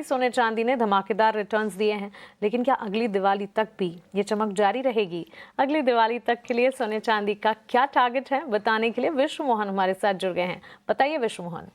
सोने चांदी ने धमाकेदार रिटर्न्स दिए हैं, लेकिन क्या अगली दिवाली तक भी ये चमक जारी रहेगी? अगली दिवाली तक के लिए सोने चांदी का क्या टारगेट है, बताने के लिए विश्व मोहन हमारे साथ जुड़ गए हैं। बताइए विश्व मोहन।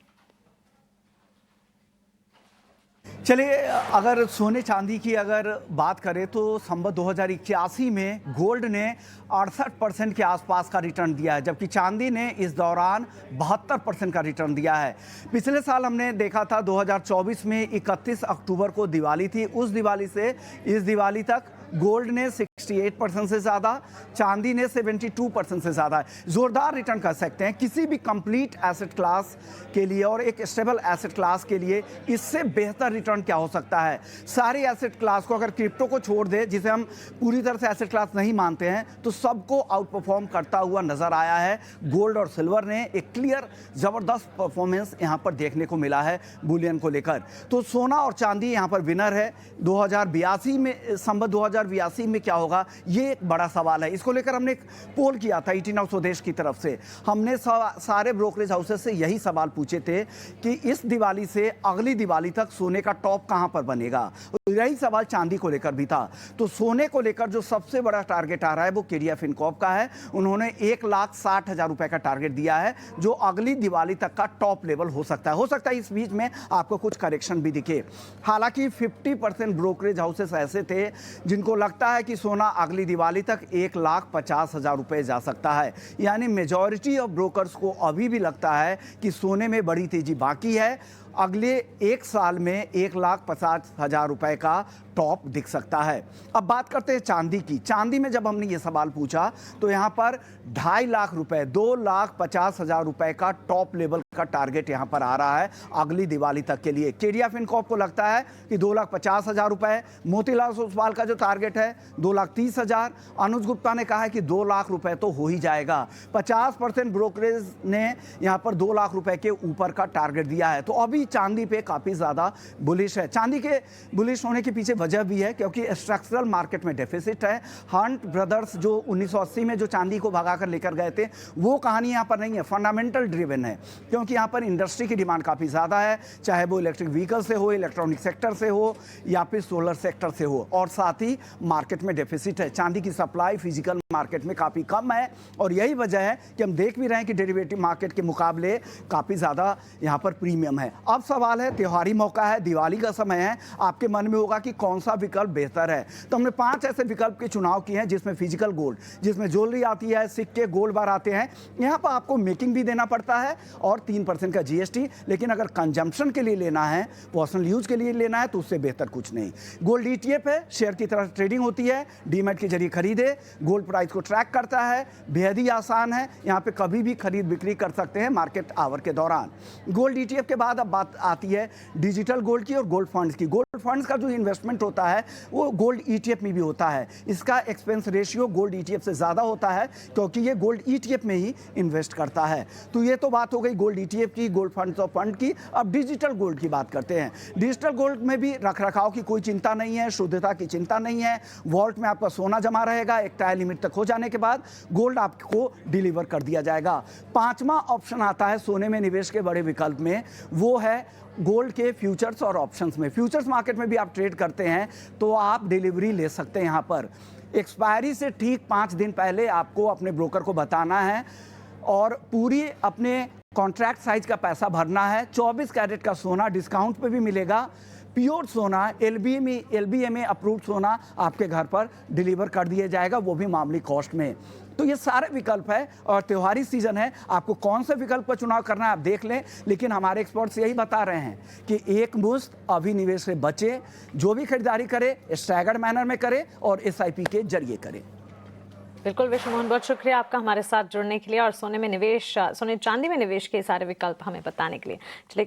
चलिए, अगर सोने चांदी की अगर बात करें तो संवत 2081 में गोल्ड ने 68% के आसपास का रिटर्न दिया है, जबकि चांदी ने इस दौरान 72% का रिटर्न दिया है। पिछले साल हमने देखा था 2024 में 31 अक्टूबर को दिवाली थी, उस दिवाली से इस दिवाली तक गोल्ड ने 68% से ज़्यादा, चांदी ने 72% से ज़्यादा ज़ोरदार रिटर्न कर सकते हैं किसी भी कंप्लीट एसेट क्लास के लिए। और एक स्टेबल एसेट क्लास के लिए इससे बेहतर रिटर्न क्या हो सकता है? सारी एसेट क्लास को, अगर क्रिप्टो को छोड़ दे जिसे हम पूरी तरह से एसेट क्लास नहीं मानते हैं, तो सबको आउट परफॉर्म करता हुआ नजर आया है। गोल्ड और सिल्वर ने एक क्लियर ज़बरदस्त परफॉर्मेंस यहाँ पर देखने को मिला है बुलियन को लेकर। तो सोना और चांदी यहाँ पर विनर है। 2082 में, संवत 2082 में क्या होगा, ये एक बड़ा सवाल है। इसको लेकर हमने एक पोल किया था ईटी नाउ स्वदेश की तरफ से। हमने सारे ब्रोकरेज हाउसेस से यही सवाल पूछे थे कि इस दिवाली से अगली दिवाली तक सोने का टॉप कहां पर बनेगा। यही सवाल चांदी को लेकर भी था। तो सोने को लेकर जो सबसे बड़ा टारगेट आ रहा है वो केडिया फिनकॉर्प का है। उन्होंने 1,60,000 रुपए का टारगेट दिया है, जो अगली दिवाली तक का टॉप लेवल हो सकता है। इस बीच में आपको कुछ करेक्शन भी दिखे। हालांकि 50% ब्रोकरेज हाउसेस ऐसे थे जिनको लगता है कि सोना अगली दिवाली तक 1,50,000 रुपए जा सकता है। यानी मेजॉरिटी ऑफ ब्रोकर्स को अभी भी लगता है कि सोने में बड़ी तेजी बाकी है। अगले एक साल में 1,50,000 रुपए का टॉप दिख सकता है। अब बात करते हैं चांदी की। चांदी में जब हमने ये सवाल पूछा तो यहाँ पर 2.5 लाख रुपए, 2,50,000 रुपए का टॉप लेवल का टारगेट यहाँ पर आ रहा है अगली दिवाली तक के लिए। केडिया फिनकॉर्प को लगता है कि 2,50,000 रुपए। मोतीलाल ओसवाल का जो टारगेट है 2,30,000। अनुज गुप्ता ने कहा है कि 2 लाख रुपए तो हो ही जाएगा। 50% ब्रोकरेज ने यहाँ पर 2 लाख रुपए के ऊपर का टारगेट दिया है। तो अभी चांदी पे काफी ज्यादा बुलिश है। चांदी के बुलिश होने के पीछे वजह भी है क्योंकि स्ट्रक्चरल मार्केट में डेफिसिट है। हंट ब्रदर्स जो 1980 में जो चांदी को भगाकर लेकर गए थे, वो कहानी यहाँ पर नहीं है। फंडामेंटल ड्रिवन है क्योंकि यहाँ पर इंडस्ट्री की डिमांड काफी ज्यादा है, चाहे वो इलेक्ट्रिक व्हीकल से हो, इलेक्ट्रॉनिक सेक्टर से हो या फिर सोलर सेक्टर से हो। और साथ ही मार्केट में डेफिसिट है। चांदी की सप्लाई फिजिकल मार्केट में काफी कम है और यही वजह है कि हम देख भी रहे हैं कि डेरिवेटिव मार्केट के मुकाबले काफी ज्यादा यहाँ पर प्रीमियम है। अब सवाल है, त्योहारी मौका है, दिवाली का समय है, आपके मन में होगा कि कौन सा विकल्प बेहतर है। तो हमने 5 ऐसे विकल्प के चुनाव किए हैं जिसमें फिजिकल गोल्ड, जिसमें ज्वेलरी आती है, सिक्के, गोल्ड बार आते हैं। यहाँ पर आपको मेकिंग भी देना पड़ता है और 3% का जीएसटी। लेकिन अगर कंजम्पशन के लिए लेना है, पर्सनल यूज के लिए लेना है, तो उससे बेहतर कुछ नहीं। गोल्ड ईटीएफ है, शेयर की तरह ट्रेडिंग होती है, डीमैट के जरिए खरीदे, गोल्ड प्राइस को ट्रैक करता है, बेहद ही आसान है। यहाँ पे कभी भी खरीद बिक्री कर सकते हैं मार्केट आवर के दौरान। गोल्ड ईटीएफ के बाद अब बात आती है डिजिटल गोल्ड की और गोल्ड फंड्स की। गोल्ड फंड्स का जो इन्वेस्टमेंट होता है वो गोल्ड ईटीएफ में भी होता है। इसका एक्सपेंस रेशियो गोल्ड ईटीएफ से ज़्यादा होता है क्योंकि ये गोल्ड ईटीएफ में ही इन्वेस्ट करता है। तो ये तो बात हो गई गोल्ड ईटीएफ की, गोल्ड फंड्स और फंड की। अब डिजिटल गोल्ड की बात करते हैं। डिजिटल गोल्ड में भी रखरखाव की कोई चिंता नहीं है, शुद्धता की चिंता नहीं है। वॉल्ट में आपका सोना जमा रहेगा, एक तय लिमिट तक हो जाने के बाद गोल्ड आपको डिलीवर कर दिया जाएगा। 5वां ऑप्शन आता है सोने में निवेश के बड़े विकल्प में, वो है गोल्ड के फ्यूचर्स और ऑप्शंस में। फ्यूचर्स मार्केट में भी आप ट्रेड करते हैं तो आप डिलीवरी ले सकते हैं। यहाँ पर एक्सपायरी से ठीक 5 दिन पहले आपको अपने ब्रोकर को बताना है और पूरी अपने कॉन्ट्रैक्ट साइज का पैसा भरना है। 24 कैरेट का सोना डिस्काउंट पे भी मिलेगा। प्योर सोना एलबीएमए अप्रूव्ड सोना आपके घर पर डिलीवर कर दिया जाएगा, वो भी मामूली कॉस्ट में। तो ये सारे विकल्प है और त्योहारी सीजन है, आपको कौन से विकल्प का चुनाव करना है आप देख लें। लेकिन हमारे एक्सपर्ट्स यही बता रहे हैं कि एक मुश्त अभी निवेश से बचे, जो भी खरीदारी करे स्टैगर्ड मैनर में करे और एसआईपी के जरिए करे। बिल्कुल विश्व मोहन, बहुत शुक्रिया आपका हमारे साथ जुड़ने के लिए और सोने चांदी में निवेश के सारे विकल्प हमें बताने के लिए। चलिए